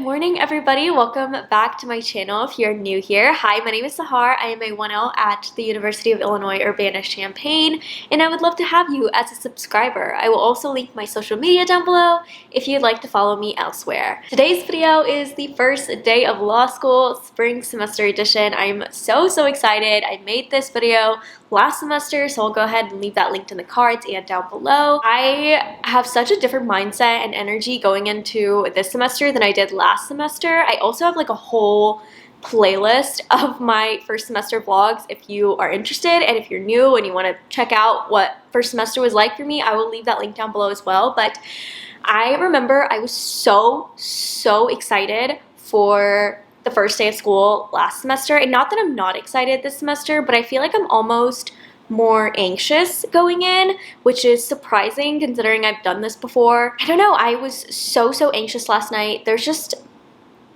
morning, everybody. Welcome back to my channel if you're new here. Hi, my name is Sahar. I am a 1L at the University of Illinois Urbana, Champaign, and I would love to have you as a subscriber. I will also link my social media down below if you'd like to follow me elsewhere. Today's video is the first day of law school, spring semester edition. I'm so excited. I made this video last semester, so I'll go ahead and leave that linked in the cards and down below. I have such a different mindset and energy going into this semester than I did last semester. I also have like a whole playlist of my first semester vlogs if you are interested, and if you're new and you want to check out what first semester was like for me, I will leave that link down below as well. But I remember I was so excited for the first day of school last semester, and not that I'm not excited this semester, but I feel like I'm almost more anxious going in, which is surprising considering I've done this before. I don't know, I was so anxious last night. There's just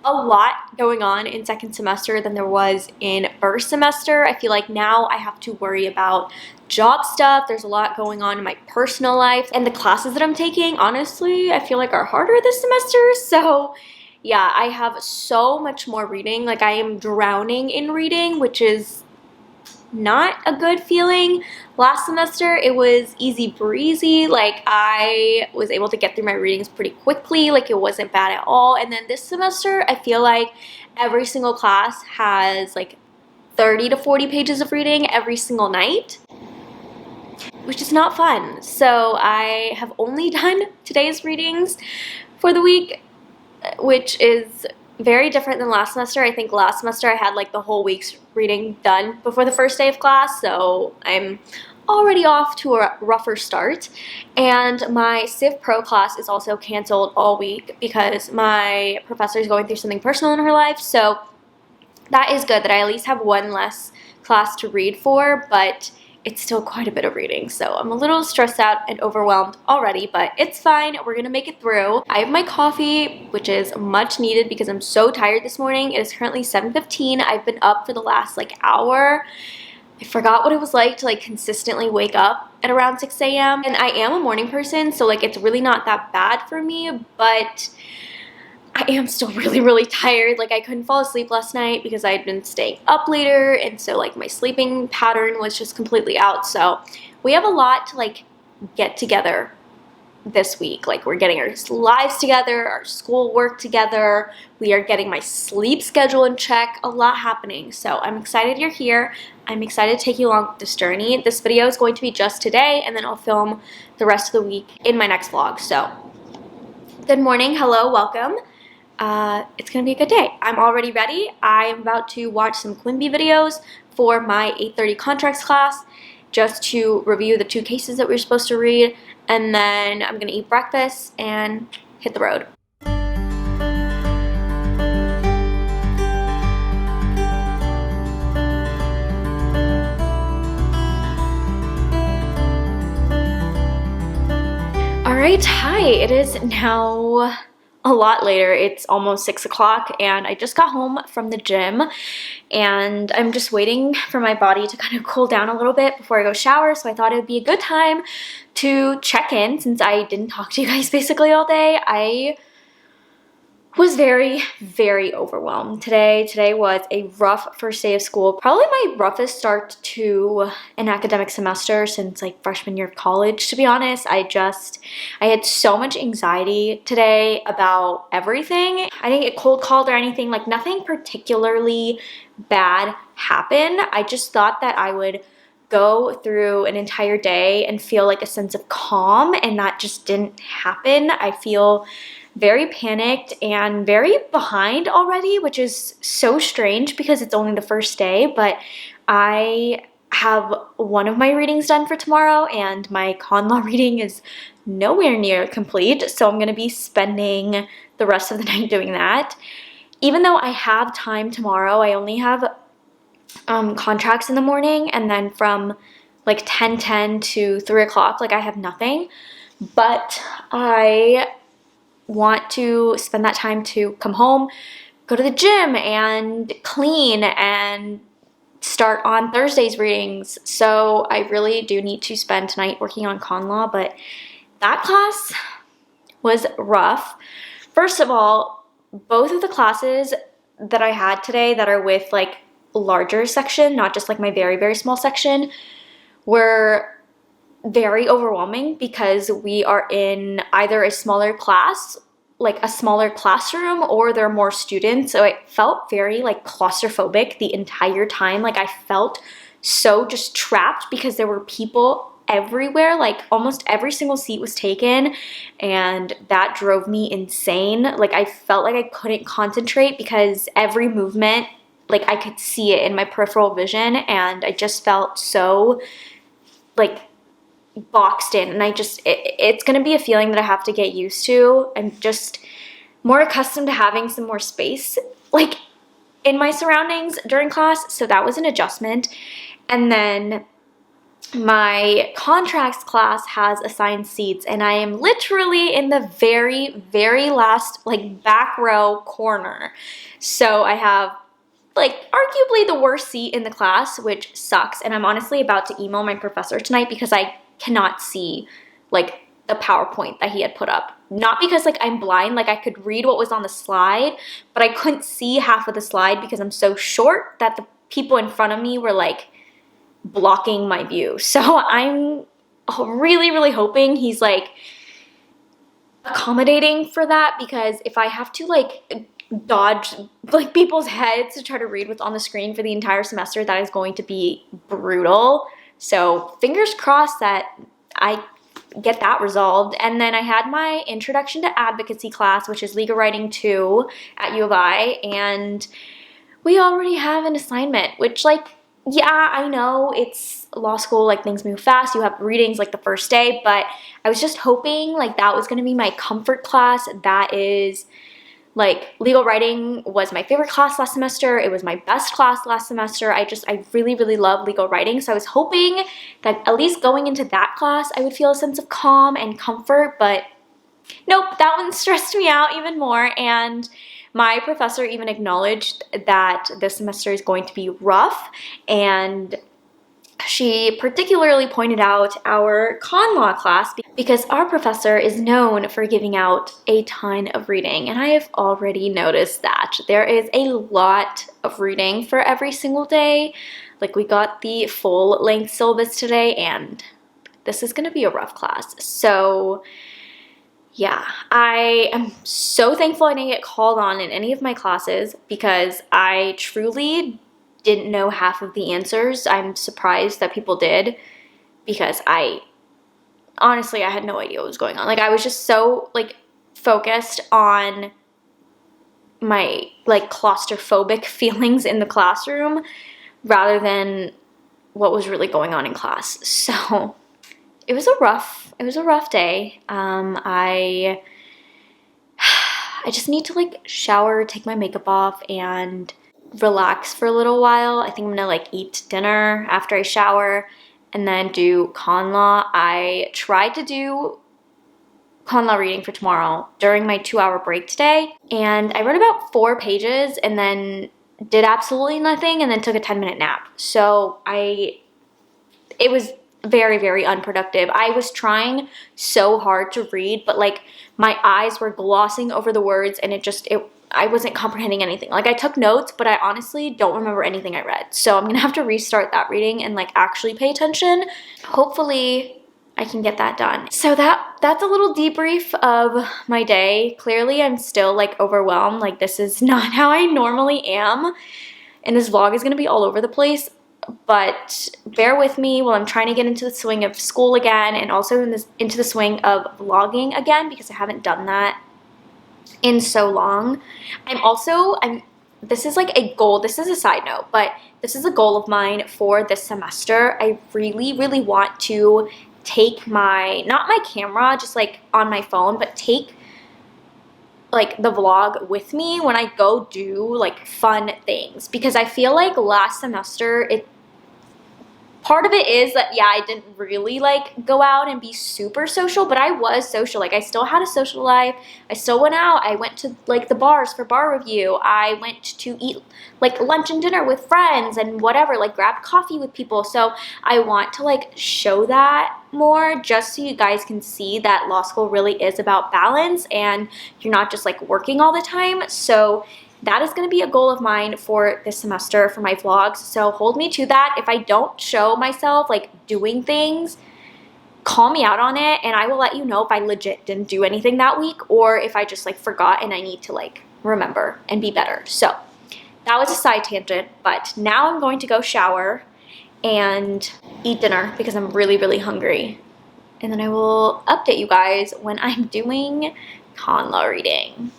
a lot going on in second semester than there was in first semester. I feel like now I have to worry about job stuff. There's a lot going on in my personal life, and the classes that I'm taking, honestly, I feel like are harder this semester. So yeah, I have so much more reading. Like, I am drowning in reading, which is not a good feeling. Last semester, it was easy breezy. Like, I was able to get through my readings pretty quickly. Like, it wasn't bad at all. And then this semester, I feel like every single class has like 30 to 40 pages of reading every single night, which is not fun. So I have only done today's readings for the week, which is very different than last semester. I think last semester I had like the whole week's reading done before the first day of class, so I'm already off to a rougher start. And my Civ Pro class is also canceled all week because my professor is going through something personal in her life, so that is good that I at least have one less class to read for, but it's still quite a bit of reading, so I'm a little stressed out and overwhelmed already, but it's fine. We're gonna make it through. I have my coffee, which is much needed because I'm so tired this morning. It is currently 7:15. I've been up for the last like hour. I forgot what it was like to like consistently wake up at around 6 a.m. And I am a morning person, so like it's really not that bad for me, but I am still really tired. Like, I couldn't fall asleep last night because I had been staying up later, and so like my sleeping pattern was just completely out. So we have a lot to like get together this week. Like, we're getting our lives together, our school work together, we are getting my sleep schedule in check. A lot happening, so I'm excited you're here. I'm excited to take you along this journey. This video is going to be just today, and then I'll film the rest of the week in my next vlog. So good morning, hello, welcome. It's gonna be a good day. I'm already ready. I'm about to watch some Quimby videos for my 8:30 contracts class, just to review the 2 cases that we were supposed to read, and then I'm gonna eat breakfast and hit the road. Alright, hi, it is now a lot later. It's almost 6 o'clock, and I just got home from the gym, and I'm just waiting for my body to kind of cool down a little bit before I go shower. So I thought it would be a good time to check in since I didn't talk to you guys basically all day. I was very overwhelmed today. Today was a rough first day of school. Probably my roughest start to an academic semester since like freshman year of college, to be honest. I had so much anxiety today about everything. I didn't get cold called or anything, like nothing particularly bad happened. I just thought that I would go through an entire day and feel like a sense of calm, and that just didn't happen. I feel very panicked and very behind already, which is so strange because it's only the first day, but I have one of my readings done for tomorrow, and my con law reading is nowhere near complete, so I'm going to be spending the rest of the night doing that. Even though I have time tomorrow, I only have contracts in the morning, and then from like 10:10 to 3 o'clock, like I have nothing, but I want to spend that time to come home, go to the gym, and clean, and start on Thursday's readings. So I really do need to spend tonight working on con law, but that class was rough. First of all, both of the classes that I had today that are with like larger section, not just like my very, very small section, were very overwhelming because we are in either a smaller class, like a smaller classroom, or there are more students. So it felt very like claustrophobic the entire time. Like I felt so just trapped because there were people everywhere. Like almost every single seat was taken, and that drove me insane. Like I felt like I couldn't concentrate because every movement, like I could see it in my peripheral vision, and I just felt so like boxed in. And it's gonna be a feeling that I have to get used to. I'm just more accustomed to having some more space like in my surroundings during class, so that was an adjustment. And then my contracts class has assigned seats, and I am literally in the very, very last like back row corner. So I have like arguably the worst seat in the class, which sucks. And I'm honestly about to email my professor tonight because I cannot see like the PowerPoint that he had put up. Not because like I'm blind, like I could read what was on the slide, but I couldn't see half of the slide because I'm so short that the people in front of me were like blocking my view. So I'm really, really hoping he's like accommodating for that, because if I have to like dodge like people's heads to try to read what's on the screen for the entire semester, that is going to be brutal. So fingers crossed that I get that resolved. And then I had my introduction to advocacy class, which is legal writing 2 at U of I, and we already have an assignment, which like, yeah, I know it's law school, like things move fast. You have readings like the first day, but I was just hoping like that was gonna be my comfort class. That is like legal writing was my favorite class last semester. It was my best class last semester. I really, really love legal writing. So I was hoping that at least going into that class, I would feel a sense of calm and comfort, but nope, that one stressed me out even more. And my professor even acknowledged that this semester is going to be rough, and she particularly pointed out our con law class because our professor is known for giving out a ton of reading, and I have already noticed that. There is a lot of reading for every single day. Like we got the full length syllabus today, and this is gonna be a rough class. So yeah, I am so thankful I didn't get called on in any of my classes because I truly didn't know half of the answers. I'm surprised that people did, because honestly, I had no idea what was going on. Like I was just so like focused on my like claustrophobic feelings in the classroom rather than what was really going on in class. So it was a rough day. I just need to like shower, take my makeup off, and relax for a little while. I think I'm gonna like eat dinner after I shower and then do con law. I tried to do con law reading for tomorrow during my 2-hour break today, and I read about 4 pages and then did absolutely nothing and then took a 10-minute nap. So it was very, very unproductive. I was trying so hard to read, but like my eyes were glossing over the words, and I wasn't comprehending anything. Like I took notes, but I honestly don't remember anything I read. So I'm gonna have to restart that reading and like actually pay attention. Hopefully I can get that done. So that's a little debrief of my day. Clearly I'm still like overwhelmed. Like this is not how I normally am, and this vlog is gonna be all over the place. But bear with me while I'm trying to get into the swing of school again, and also into the swing of vlogging again, because I haven't done that in so long. This is like a goal, this is a side note, but this is a goal of mine for this semester. I really, really want to take not my camera, just like on my phone, but take like the vlog with me when I go do like fun things, because I feel like last semester part of it is that, yeah, I didn't really like go out and be super social, but I was social. Like I still had a social life. I still went out. I went to like the bars for bar review. I went to eat like lunch and dinner with friends and whatever, like grabbed coffee with people. So I want to like show that more, just so you guys can see that law school really is about balance and you're not just like working all the time. So that is going to be a goal of mine for this semester for my vlogs. So hold me to that. If I don't show myself like doing things, call me out on it and I will let you know if I legit didn't do anything that week or if I just like forgot and I need to like remember and be better. So that was a side tangent, but now I'm going to go shower and eat dinner because I'm really, really hungry. And then I will update you guys when I'm doing con law reading.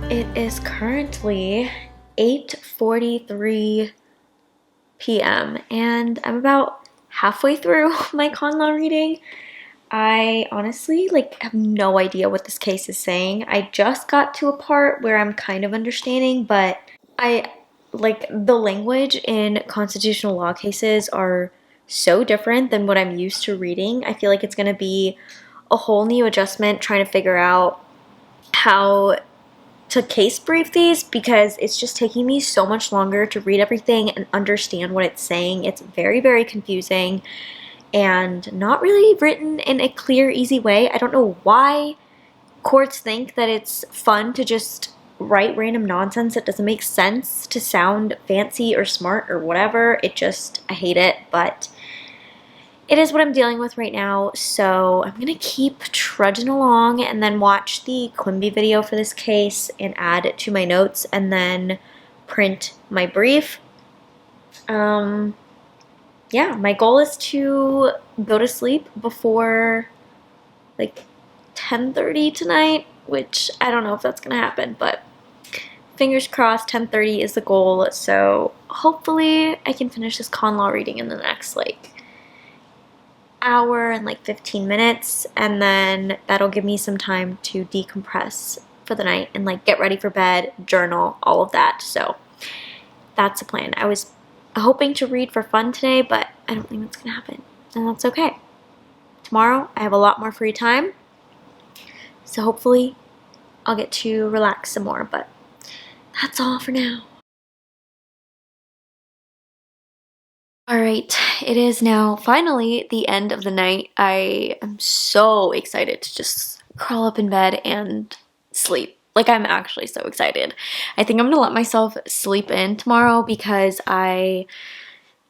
It is currently 8:43 p.m. and I'm about halfway through my con law reading. I honestly like have no idea what this case is saying. I just got to a part where I'm kind of understanding, but I like the language in constitutional law cases are so different than what I'm used to reading. I feel like it's going to be a whole new adjustment trying to figure out how to case brief these because it's just taking me so much longer to read everything and understand what it's saying. It's very, very confusing and not really written in a clear, easy way. I don't know why courts think that it's fun to just write random nonsense that doesn't make sense to sound fancy or smart or whatever. I hate it, but it is what I'm dealing with right now, so I'm gonna keep trudging along and then watch the Quimby video for this case and add it to my notes and then print my brief. Yeah, my goal is to go to sleep before like 10:30 tonight, which I don't know if that's gonna happen, but fingers crossed 10:30 is the goal, so hopefully I can finish this con law reading in the next like hour and like 15 minutes, and then that'll give me some time to decompress for the night and like get ready for bed, journal, all of that. So that's the plan. I was hoping to read for fun today, but I don't think that's gonna happen, and that's okay. Tomorrow I have a lot more free time, so hopefully I'll get to relax some more, but that's all for now. Alright, it is now finally the end of the night. I am so excited to just crawl up in bed and sleep. Like, I'm actually so excited. I think I'm gonna let myself sleep in tomorrow because I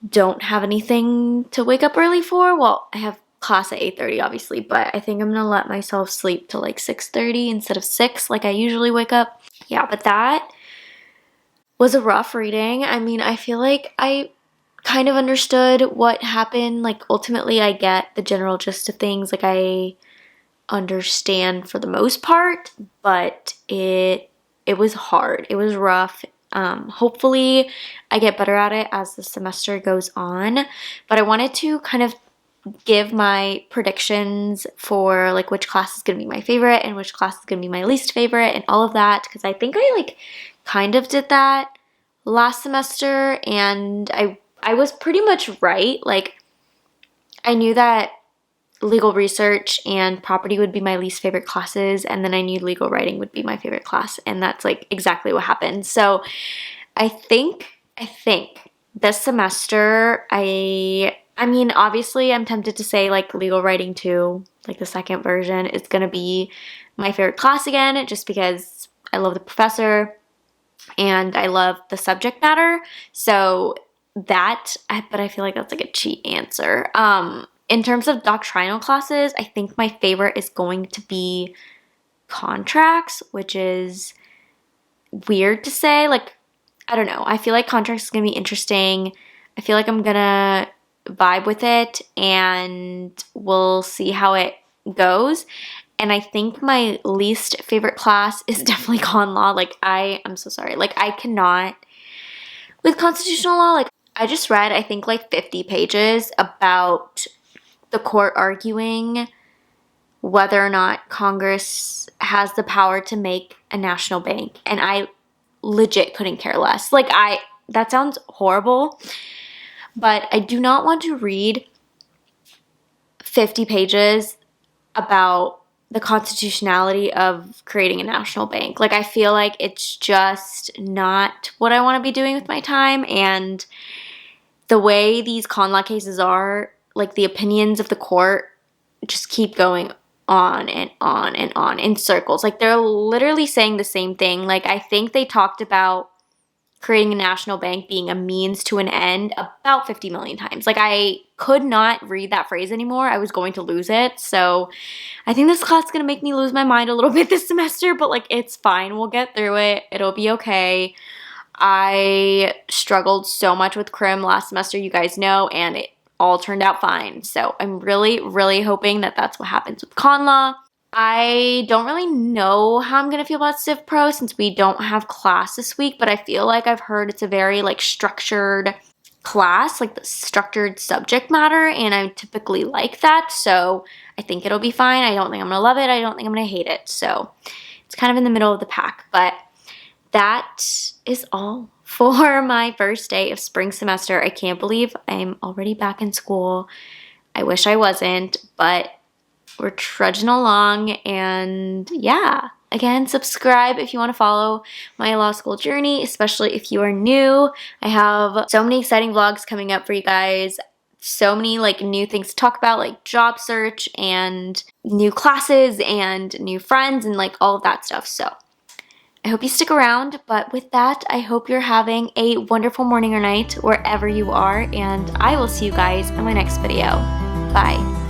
don't have anything to wake up early for. Well, I have class at 8:30 obviously, but I think I'm gonna let myself sleep till like 6:30 instead of 6 like I usually wake up. Yeah, but that was a rough reading. I mean, I feel like I kind of understood what happened. Like, ultimately, I get the general gist of things. Like, I understand for the most part, but it was hard. It was rough. Hopefully, I get better at it as the semester goes on. But I wanted to kind of give my predictions for like which class is going to be my favorite and which class is going to be my least favorite and all of that, because I think I like kind of did that last semester and I was pretty much right. Like, I knew that legal research and property would be my least favorite classes, and then I knew legal writing would be my favorite class, and that's like exactly what happened. So I think this semester I mean, obviously I'm tempted to say like legal writing 2, like the second version, is gonna be my favorite class again, just because I love the professor and I love the subject matter. So that, but I feel like that's like a cheat answer. In terms of doctrinal classes, I think my favorite is going to be contracts, which is weird to say. Like, I don't know. I feel like contracts is going to be interesting. I feel like I'm going to vibe with it, and we'll see how it goes. And I think my least favorite class is definitely con law. Like, I'm so sorry. Like, I cannot, with constitutional law, like, I just read, I think, like 50 pages about the court arguing whether or not Congress has the power to make a national bank. And I legit couldn't care less. Like, that sounds horrible, but I do not want to read 50 pages about the constitutionality of creating a national bank. Like, I feel like it's just not what I want to be doing with my time. And the way these con law cases are, like, the opinions of the court just keep going on and on and on in circles. Like, they're literally saying the same thing. Like, I think they talked about creating a national bank being a means to an end about 50 million times. Like, I could not read that phrase anymore. I was going to lose it. So I think this class is going to make me lose my mind a little bit this semester, but like, it's fine. We'll get through it. It'll be okay. I struggled so much with crim last semester, you guys know, and it all turned out fine. So I'm really, really hoping that that's what happens with con law. I don't really know how I'm going to feel about Civ Pro since we don't have class this week, but I feel like I've heard it's a very like structured class, like the structured subject matter, and I typically like that, so I think it'll be fine. I don't think I'm going to love it. I don't think I'm going to hate it, so it's kind of in the middle of the pack, but that is all for my first day of spring semester. I can't believe I'm already back in school. I wish I wasn't, but we're trudging along, and yeah. Again, subscribe if you want to follow my law school journey, especially if you are new. I have so many exciting vlogs coming up for you guys. So many like new things to talk about, like job search and new classes and new friends and like all of that stuff. So I hope you stick around, but with that, I hope you're having a wonderful morning or night wherever you are, and I will see you guys in my next video. Bye.